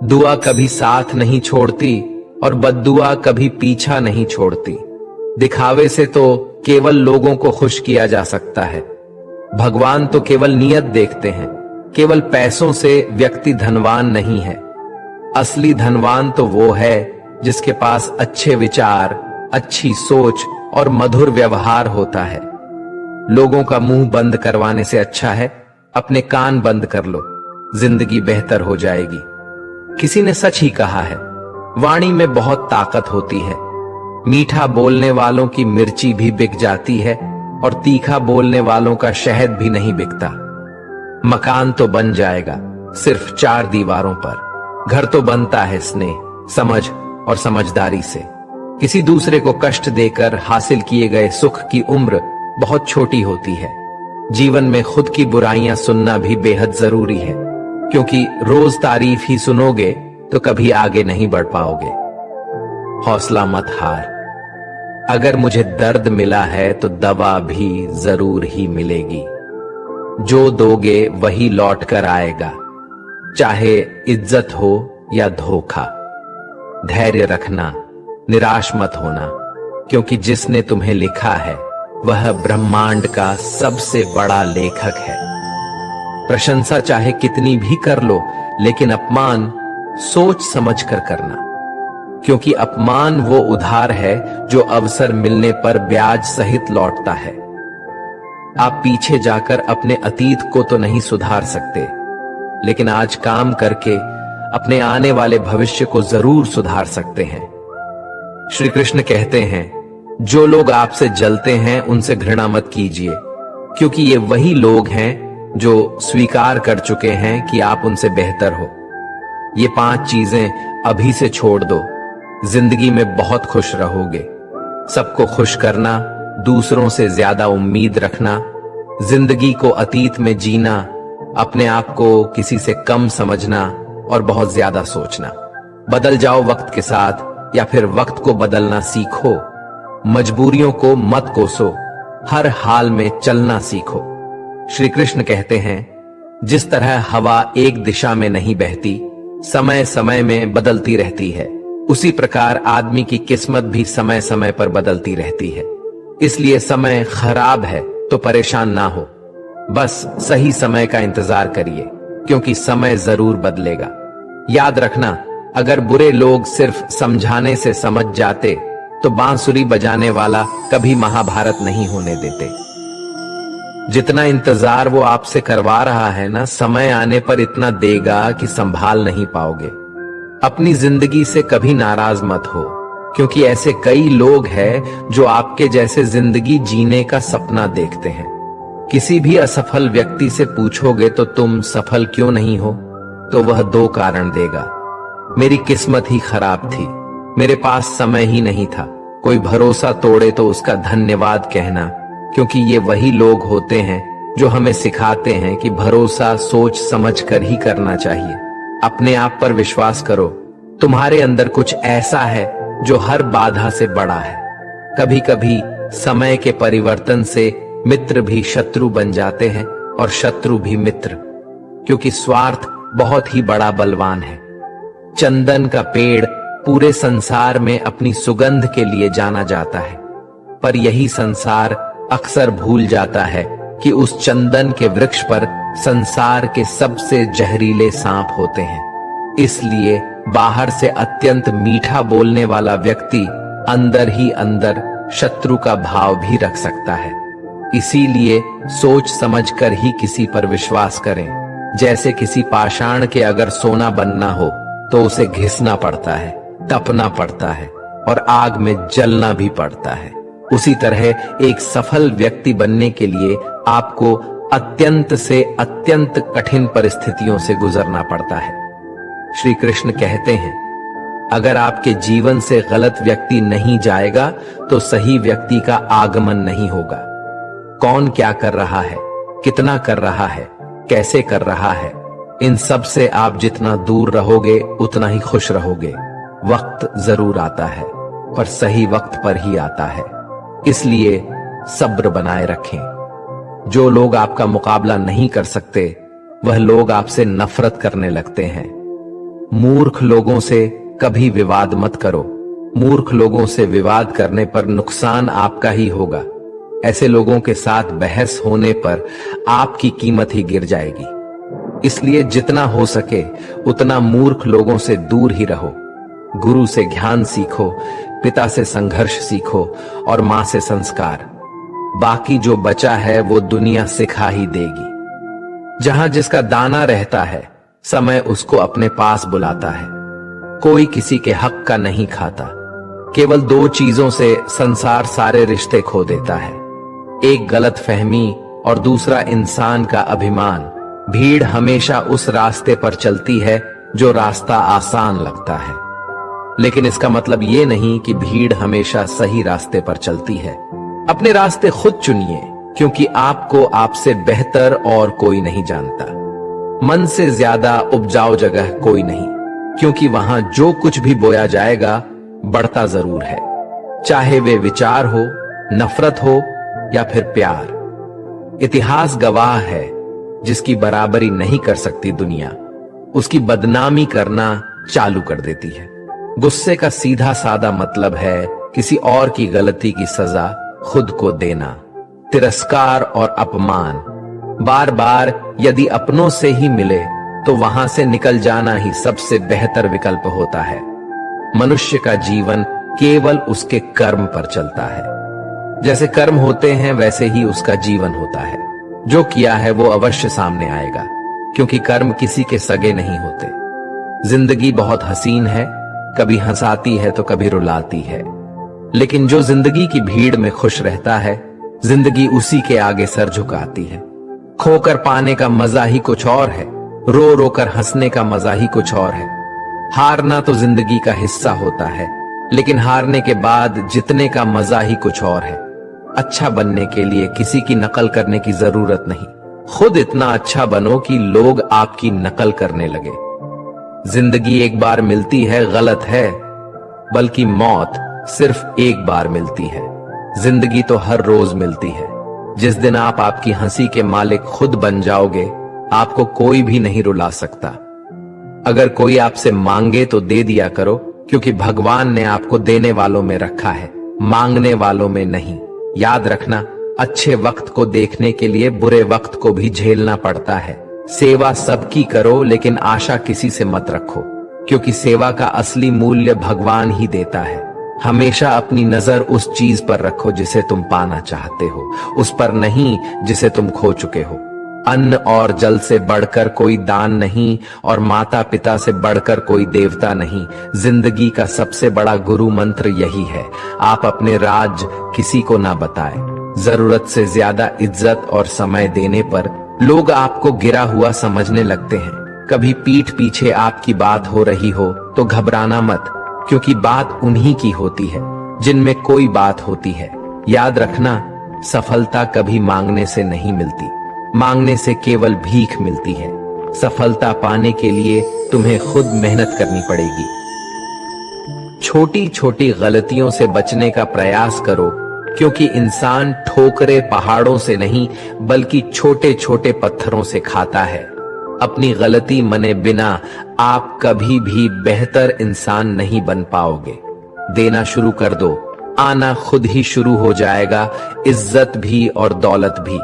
दुआ कभी साथ नहीं छोड़ती और बद्दुआ कभी पीछा नहीं छोड़ती। दिखावे से तो केवल लोगों को खुश किया जा सकता है। भगवान तो केवल नियत देखते हैं। केवल पैसों से व्यक्ति धनवान नहीं है। असली धनवान तो वो है जिसके पास अच्छे विचार, अच्छी सोच और मधुर व्यवहार होता है। लोगों का मुंह बंद करवाने से अच्छा है अपने कान बंद कर लो, जिंदगी बेहतर हो जाएगी। किसी ने सच ही कहा है, वाणी में बहुत ताकत होती है। मीठा बोलने वालों की मिर्ची भी बिक जाती है और तीखा बोलने वालों का शहद भी नहीं बिकता। मकान तो बन जाएगा सिर्फ 4 दीवारों पर। घर तो बनता है स्नेह, समझ और समझदारी से। किसी दूसरे को कष्ट देकर हासिल किए गए सुख की उम्र बहुत छोटी होती है। जीवन में खुद की बुराइयां सुनना भी बेहद जरूरी है, क्योंकि रोज तारीफ ही सुनोगे तो कभी आगे नहीं बढ़ पाओगे। हौसला मत हार। अगर मुझे दर्द मिला है तो दवा भी जरूर ही मिलेगी। जो दोगे वही लौट कर आएगा, चाहे इज्जत हो या धोखा। धैर्य रखना, निराश मत होना, क्योंकि जिसने तुम्हें लिखा है वह ब्रह्मांड का सबसे बड़ा लेखक है। प्रशंसा चाहे कितनी भी कर लो, लेकिन अपमान सोच समझ कर करना, क्योंकि अपमान वो उधार है जो अवसर मिलने पर ब्याज सहित लौटता है। आप पीछे जाकर अपने अतीत को तो नहीं सुधार सकते, लेकिन आज काम करके अपने आने वाले भविष्य को जरूर सुधार सकते हैं। श्री कृष्ण कहते हैं, जो लोग आपसे जलते हैं उनसे घृणा मत कीजिए, क्योंकि ये वही लोग हैं जो स्वीकार कर चुके हैं कि आप उनसे बेहतर हो। ये 5 चीजें अभी से छोड़ दो, जिंदगी में बहुत खुश रहोगे। सबको खुश करना, दूसरों से ज्यादा उम्मीद रखना, जिंदगी को अतीत में जीना, अपने आप को किसी से कम समझना और बहुत ज्यादा सोचना। बदल जाओ वक्त के साथ, या फिर वक्त को बदलना सीखो। मजबूरियों को मत कोसो, हर हाल में चलना सीखो। श्री कृष्ण कहते हैं, जिस तरह हवा एक दिशा में नहीं बहती, समय समय में बदलती रहती है, उसी प्रकार आदमी की किस्मत भी समय समय पर बदलती रहती है। इसलिए समय खराब है तो परेशान ना हो, बस सही समय का इंतजार करिए, क्योंकि समय जरूर बदलेगा। याद रखना, अगर बुरे लोग सिर्फ समझाने से समझ जाते तो बांसुरी बजाने वाला कभी महाभारत नहीं होने देते। जितना इंतजार वो आपसे करवा रहा है ना, समय आने पर इतना देगा कि संभाल नहीं पाओगे। अपनी जिंदगी से कभी नाराज मत हो, क्योंकि ऐसे कई लोग हैं जो आपके जैसे जिंदगी जीने का सपना देखते हैं। किसी भी असफल व्यक्ति से पूछोगे तो तुम सफल क्यों नहीं हो, तो वह 2 कारण देगा। मेरी किस्मत ही खराब थी, मेरे पास समय ही नहीं था। कोई भरोसा तोड़े तो उसका धन्यवाद कहना, क्योंकि ये वही लोग होते हैं जो हमें सिखाते हैं कि भरोसा सोच समझ कर ही करना चाहिए। अपने आप पर विश्वास करो, तुम्हारे अंदर कुछ ऐसा है जो हर बाधा से बड़ा है। कभी कभी समय के परिवर्तन से मित्र भी शत्रु बन जाते हैं और शत्रु भी मित्र, क्योंकि स्वार्थ बहुत ही बड़ा बलवान है। चंदन का पेड़ पूरे संसार में अपनी सुगंध के लिए जाना जाता है, पर यही संसार अक्सर भूल जाता है कि उस चंदन के वृक्ष पर संसार के सबसे जहरीले सांप होते हैं। इसलिए बाहर से अत्यंत मीठा बोलने वाला व्यक्ति अंदर ही अंदर शत्रु का भाव भी रख सकता है। इसीलिए सोच समझकर ही किसी पर विश्वास करें। जैसे किसी पाषाण के अगर सोना बनना हो तो उसे घिसना पड़ता है, तपना पड़ता है और आग में जलना भी पड़ता है। उसी तरह एक सफल व्यक्ति बनने के लिए आपको अत्यंत से अत्यंत कठिन परिस्थितियों से गुजरना पड़ता है। श्री कृष्ण कहते हैं, अगर आपके जीवन से गलत व्यक्ति नहीं जाएगा तो सही व्यक्ति का आगमन नहीं होगा। कौन क्या कर रहा है, कितना कर रहा है, कैसे कर रहा है, इन सब से आप जितना दूर रहोगे उतना ही खुश रहोगे। वक्त जरूर आता है, पर सही वक्त पर ही आता है। इसलिए सब्र बनाए रखें। जो लोग आपका मुकाबला नहीं कर सकते वह लोग आपसे नफरत करने लगते हैं। मूर्ख लोगों से कभी विवाद मत करो। मूर्ख लोगों से विवाद करने पर नुकसान आपका ही होगा। ऐसे लोगों के साथ बहस होने पर आपकी कीमत ही गिर जाएगी। इसलिए जितना हो सके उतना मूर्ख लोगों से दूर ही रहो। गुरु से ज्ञान सीखो, पिता से संघर्ष सीखो और मां से संस्कार। बाकी जो बचा है वो दुनिया सिखा ही देगी। जहां जिसका दाना रहता है, समय उसको अपने पास बुलाता है। कोई किसी के हक का नहीं खाता। केवल दो चीजों से संसार सारे रिश्ते खो देता है, एक गलत फहमी और दूसरा इंसान का अभिमान। भीड़ हमेशा उस रास्ते पर चलती है जो रास्ता आसान लगता है, लेकिन इसका मतलब ये नहीं कि भीड़ हमेशा सही रास्ते पर चलती है। अपने रास्ते खुद चुनिए, क्योंकि आपको आपसे बेहतर और कोई नहीं जानता। मन से ज्यादा उपजाऊ जगह कोई नहीं, क्योंकि वहां जो कुछ भी बोया जाएगा बढ़ता जरूर है, चाहे वे विचार हो, नफरत हो या फिर प्यार। इतिहास गवाह है, जिसकी बराबरी नहीं कर सकती दुनिया, उसकी बदनामी करना चालू कर देती है। गुस्से का सीधा सादा मतलब है किसी और की गलती की सजा खुद को देना। तिरस्कार और अपमान बार बार यदि अपनों से ही मिले तो वहां से निकल जाना ही सबसे बेहतर विकल्प होता है। मनुष्य का जीवन केवल उसके कर्म पर चलता है। जैसे कर्म होते हैं वैसे ही उसका जीवन होता है। जो किया है वो अवश्य सामने आएगा, क्योंकि कर्म किसी के सगे नहीं होते। जिंदगी बहुत हसीन है, कभी हंसाती है तो कभी रुलाती है, लेकिन जो जिंदगी की भीड़ में खुश रहता है, जिंदगी उसी के आगे सर झुकाती है। खोकर पाने का मजा ही कुछ और है, रो रो कर हंसने का मजा ही कुछ और है। हारना तो जिंदगी का हिस्सा होता है, लेकिन हारने के बाद जीतने का मजा ही कुछ और है। अच्छा बनने के लिए किसी की नकल करने की जरूरत नहीं, खुद इतना अच्छा बनो कि लोग आपकी नकल करने लगे। जिंदगी एक बार मिलती है गलत है, बल्कि मौत सिर्फ एक बार मिलती है। जिंदगी तो हर रोज मिलती है। जिस दिन आप आपकी हंसी के मालिक खुद बन जाओगे, आपको कोई भी नहीं रुला सकता। अगर कोई आपसे मांगे तो दे दिया करो, क्योंकि भगवान ने आपको देने वालों में रखा है, मांगने वालों में नहीं। याद रखना, अच्छे वक्त को देखने के लिए बुरे वक्त को भी झेलना पड़ता है। सेवा सबकी करो, लेकिन आशा किसी से मत रखो, क्योंकि सेवा का असली मूल्य भगवान ही देता है। हमेशा अपनी नजर उस चीज पर रखो जिसे तुम पाना चाहते हो, उस पर नहीं जिसे तुम खो चुके हो। अन्न और जल से बढ़कर कोई दान नहीं, और माता पिता से बढ़कर कोई देवता नहीं। जिंदगी का सबसे बड़ा गुरु मंत्र यही है, आप अपने राज किसी को ना बताएं। जरूरत से ज्यादा इज्जत और समय देने पर लोग आपको गिरा हुआ समझने लगते हैं। कभी पीठ पीछे आपकी बात हो रही हो तो घबराना मत, क्योंकि बात उन्हीं की होती है जिनमें कोई बात होती है। याद रखना, सफलता कभी मांगने से नहीं मिलती, मांगने से केवल भीख मिलती है। सफलता पाने के लिए तुम्हें खुद मेहनत करनी पड़ेगी। छोटी छोटी गलतियों से बचने का प्रयास करो, क्योंकि इंसान ठोकरे पहाड़ों से नहीं बल्कि छोटे छोटे पत्थरों से खाता है। अपनी गलती मने बिना आप कभी भी बेहतर इंसान नहीं बन पाओगे। देना शुरू कर दो, आना खुद ही शुरू हो जाएगा, इज्जत भी और दौलत भी।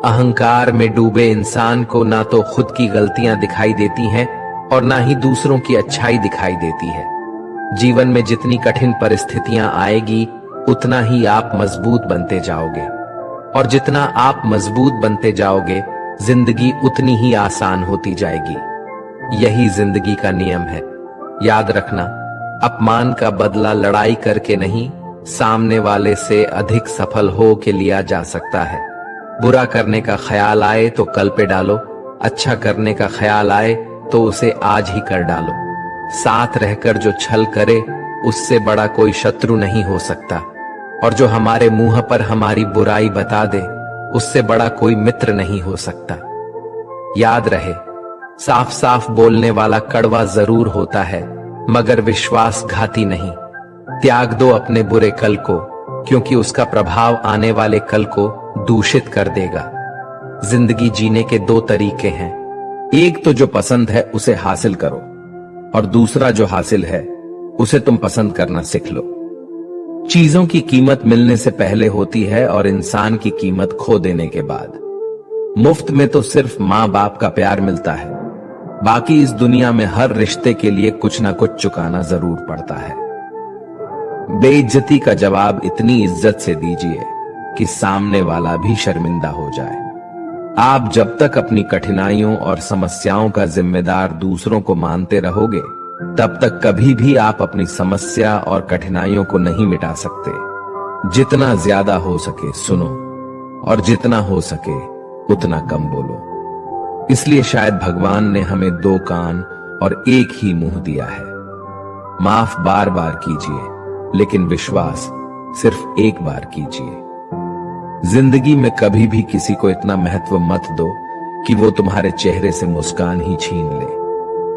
अहंकार में डूबे इंसान को ना तो खुद की गलतियां दिखाई देती हैं और ना ही दूसरों की अच्छाई दिखाई देती है। जीवन में जितनी कठिन परिस्थितियां आएगी, उतना ही आप मजबूत बनते जाओगे, और जितना आप मजबूत बनते जाओगे, जिंदगी उतनी ही आसान होती जाएगी। यही जिंदगी का नियम है। याद रखना, अपमान का बदला लड़ाई करके नहीं, सामने वाले से अधिक सफल हो के लिया जा सकता है। बुरा करने का ख्याल आए तो कल पे डालो, अच्छा करने का ख्याल आए तो उसे आज ही कर डालो। साथ रहकर जो छल करे, उससे बड़ा कोई शत्रु नहीं हो सकता, और जो हमारे मुंह पर हमारी बुराई बता दे, उससे बड़ा कोई मित्र नहीं हो सकता। याद रहे, साफ साफ बोलने वाला कड़वा जरूर होता है, मगर विश्वासघाती नहीं। त्याग दो अपने बुरे कल को, क्योंकि उसका प्रभाव आने वाले कल को दूषित कर देगा। जिंदगी जीने के दो तरीके हैं, एक तो जो पसंद है उसे हासिल करो, और दूसरा जो हासिल है उसे तुम पसंद करना सीख लो। चीजों की कीमत मिलने से पहले होती है और इंसान की कीमत खो देने के बाद। मुफ्त में तो सिर्फ मां बाप का प्यार मिलता है, बाकी इस दुनिया में हर रिश्ते के लिए कुछ ना कुछ चुकाना जरूर पड़ता है। बेइज्जती का जवाब इतनी इज्जत से दीजिए कि सामने वाला भी शर्मिंदा हो जाए। आप जब तक अपनी कठिनाइयों और समस्याओं का जिम्मेदार दूसरों को मानते रहोगे, तब तक कभी भी आप अपनी समस्या और कठिनाइयों को नहीं मिटा सकते। जितना ज्यादा हो सके सुनो, और जितना हो सके उतना कम बोलो। इसलिए शायद भगवान ने हमें 2 कान और एक ही मुंह दिया है। माफ बार बार कीजिए, लेकिन विश्वास सिर्फ एक बार कीजिए। जिंदगी में कभी भी किसी को इतना महत्व मत दो कि वो तुम्हारे चेहरे से मुस्कान ही छीन ले।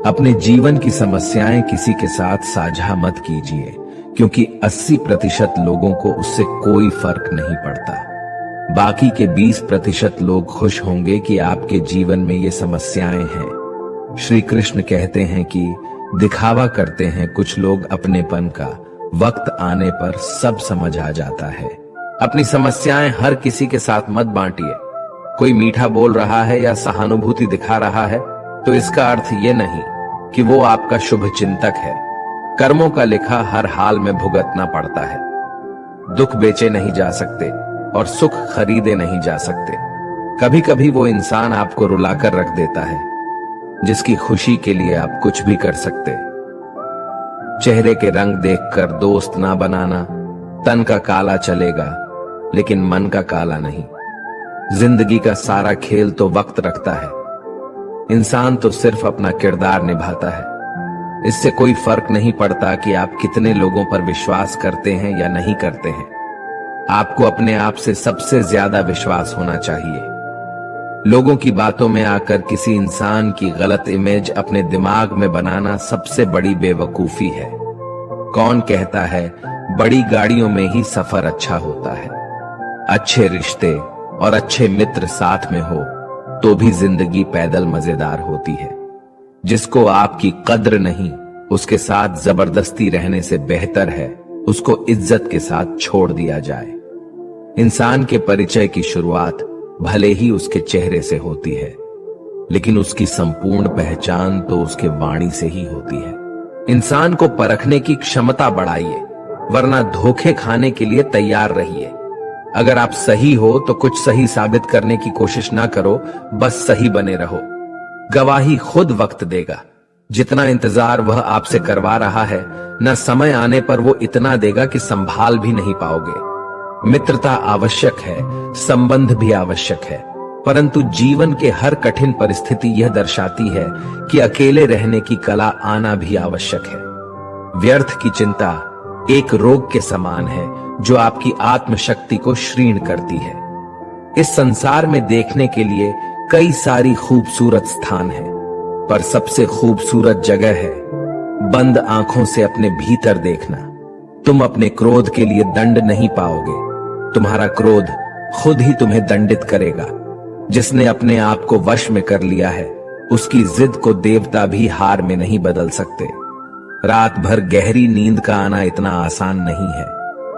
अपने जीवन की समस्याएं किसी के साथ साझा मत कीजिए, क्योंकि 80% लोगों को उससे कोई फर्क नहीं पड़ता। बाकी के 20% लोग खुश होंगे कि आपके जीवन में ये समस्याएं हैं। श्री कृष्ण कहते हैं कि दिखावा करते हैं कुछ लोग अपनेपन का, वक्त आने पर सब समझ आ जाता है। अपनी समस्याएं हर किसी के साथ मत बांटिए। कोई मीठा बोल रहा है या सहानुभूति दिखा रहा है तो इसका अर्थ ये नहीं कि वो आपका शुभ चिंतक है। कर्मों का लिखा हर हाल में भुगतना पड़ता है। दुख बेचे नहीं जा सकते और सुख खरीदे नहीं जा सकते। कभी कभी वो इंसान आपको रुलाकर रख देता है जिसकी खुशी के लिए आप कुछ भी कर सकते। चेहरे के रंग देखकर दोस्त ना बनाना। तन का काला चलेगा लेकिन मन का काला नहीं। जिंदगी का सारा खेल तो वक्त रखता है। इंसान तो सिर्फ अपना किरदार निभाता है। इससे कोई फर्क नहीं पड़ता कि आप कितने लोगों पर विश्वास करते हैं या नहीं करते हैं। आपको अपने आप से सबसे ज्यादा विश्वास होना चाहिए। लोगों की बातों में आकर किसी इंसान की गलत इमेज अपने दिमाग में बनाना सबसे बड़ी बेवकूफी है। कौन कहता है बड़ी गाड़ियों में ही सफर अच्छा होता है। अच्छे रिश्ते और अच्छे मित्र साथ में हो तो भी जिंदगी पैदल मजेदार होती है। जिसको आपकी कद्र नहीं, उसके साथ जबरदस्ती रहने से बेहतर है उसको इज्जत के साथ छोड़ दिया जाए। इंसान के परिचय की शुरुआत भले ही उसके चेहरे से होती है, लेकिन उसकी संपूर्ण पहचान तो उसके वाणी से ही होती है। इंसान को परखने की क्षमता बढ़ाइए, वरना धोखे खाने के लिए तैयार रहिए। अगर आप सही हो तो कुछ सही साबित करने की कोशिश ना करो, बस सही बने रहो। गवाही खुद वक्त देगा। जितना इंतजार वह आपसे करवा रहा है, न समय आने पर वो इतना देगा कि संभाल भी नहीं पाओगे। मित्रता आवश्यक है, संबंध भी आवश्यक है, परंतु जीवन के हर कठिन परिस्थिति यह दर्शाती है कि अकेले रहने की कला आना भी आवश्यक है। व्यर्थ की चिंता एक रोग के समान है जो आपकी आत्मशक्ति को क्षीण करती है। इस संसार में देखने के लिए कई सारी खूबसूरत स्थान हैं, पर सबसे खूबसूरत जगह है बंद आंखों से अपने भीतर देखना। तुम अपने क्रोध के लिए दंड नहीं पाओगे, तुम्हारा क्रोध खुद ही तुम्हें दंडित करेगा। जिसने अपने आप को वश में कर लिया है, उसकी जिद को देवता भी हार में नहीं बदल सकते। रात भर गहरी नींद का आना इतना आसान नहीं है।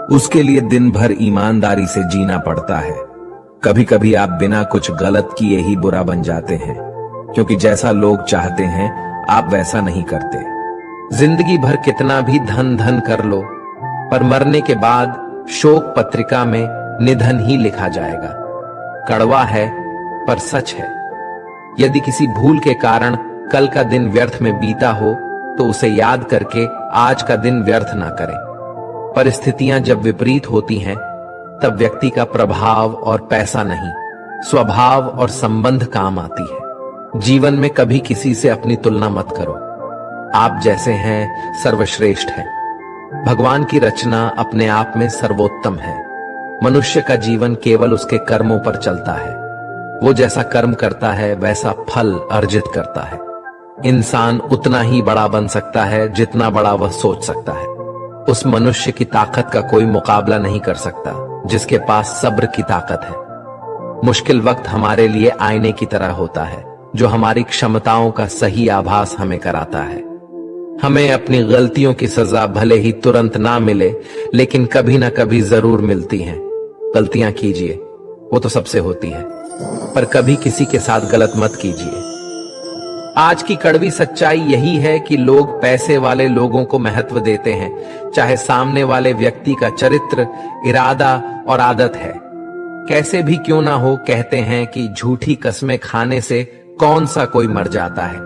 उसके लिए दिन भर ईमानदारी से जीना पड़ता है। कभी कभी आप बिना कुछ गलत किए ही बुरा बन जाते हैं, क्योंकि जैसा लोग चाहते हैं आप वैसा नहीं करते। जिंदगी भर कितना भी धन धन कर लो, पर मरने के बाद शोक पत्रिका में निधन ही लिखा जाएगा। कड़वा है पर सच है। यदि किसी भूल के कारण कल का दिन व्यर्थ में बीता हो तो उसे याद करके आज का दिन व्यर्थ ना करें। परिस्थितियां जब विपरीत होती हैं, तब व्यक्ति का प्रभाव और पैसा नहीं, स्वभाव और संबंध काम आती है। जीवन में कभी किसी से अपनी तुलना मत करो। आप जैसे हैं सर्वश्रेष्ठ हैं। भगवान की रचना अपने आप में सर्वोत्तम है। मनुष्य का जीवन केवल उसके कर्मों पर चलता है। वो जैसा कर्म करता है वैसा फल अर्जित करता है। इंसान उतना ही बड़ा बन सकता है जितना बड़ा वह सोच सकता है। उस मनुष्य की ताकत का कोई मुकाबला नहीं कर सकता जिसके पास सब्र की ताकत है। मुश्किल वक्त हमारे लिए आईने की तरह होता है। जो हमारी क्षमताओं का सही आभास हमें कराता है। हमें अपनी गलतियों की सजा भले ही तुरंत ना मिले, लेकिन कभी ना कभी जरूर मिलती हैं। गलतियां कीजिए, वो तो सबसे होती है, पर कभी किसी के साथ गलत मत कीजिए। आज की कड़वी सच्चाई यही है कि लोग पैसे वाले लोगों को महत्व देते हैं, चाहे सामने वाले व्यक्ति का चरित्र, इरादा और आदत है कैसे भी क्यों ना हो। कहते हैं कि झूठी कस्में खाने से कौन सा कोई मर जाता है।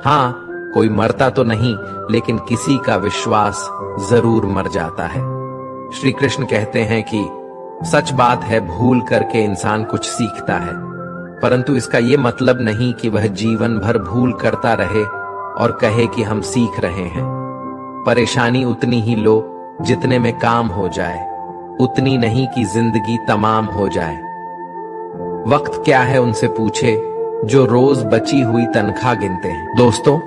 हाँ, कोई मरता तो नहीं, लेकिन किसी का विश्वास जरूर मर जाता है। श्री कृष्ण कहते हैं कि सच बात है, भूल करके इंसान कुछ सीखता है, परंतु इसका यह मतलब नहीं कि वह जीवन भर भूल करता रहे और कहे कि हम सीख रहे हैं। परेशानी उतनी ही लो जितने में काम हो जाए, उतनी नहीं कि जिंदगी तमाम हो जाए। वक्त क्या है उनसे पूछे जो रोज बची हुई तनख्वाह गिनते हैं। दोस्तों,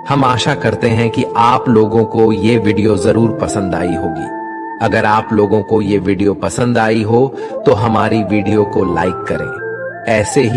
हम आशा करते हैं कि आप लोगों को ये वीडियो जरूर पसंद आई होगी। अगर आप लोगों को ये वीडियो पसंद आई हो तो हमारी वीडियो को लाइक करें। ऐसे ही